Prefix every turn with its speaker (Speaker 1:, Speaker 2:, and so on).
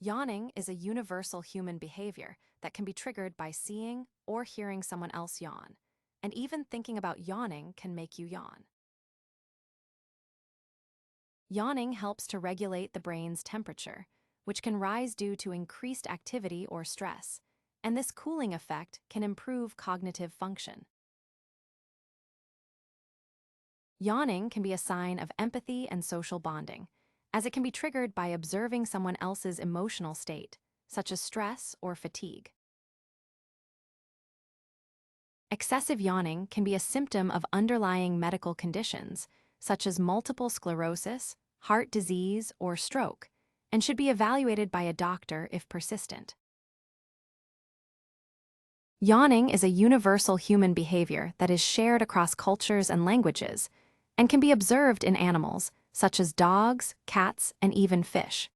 Speaker 1: Yawning is a universal human behavior that can be triggered by seeing or hearing someone else yawn, and even thinking about yawning can make you yawn. Yawning helps to regulate the brain's temperature, which can rise due to increased activity or stress, and this cooling effect can improve cognitive function. Yawning can be a sign of empathy and social bonding, as it can be triggered by observing someone else's emotional state, such as stress or fatigue. Excessive yawning can be a symptom of underlying medical conditions, such as multiple sclerosis, heart disease, or stroke, and should be evaluated by a doctor if persistent. Yawning is a universal human behavior that is shared across cultures and languages, and can be observed in animals, such as dogs, cats, and even fish.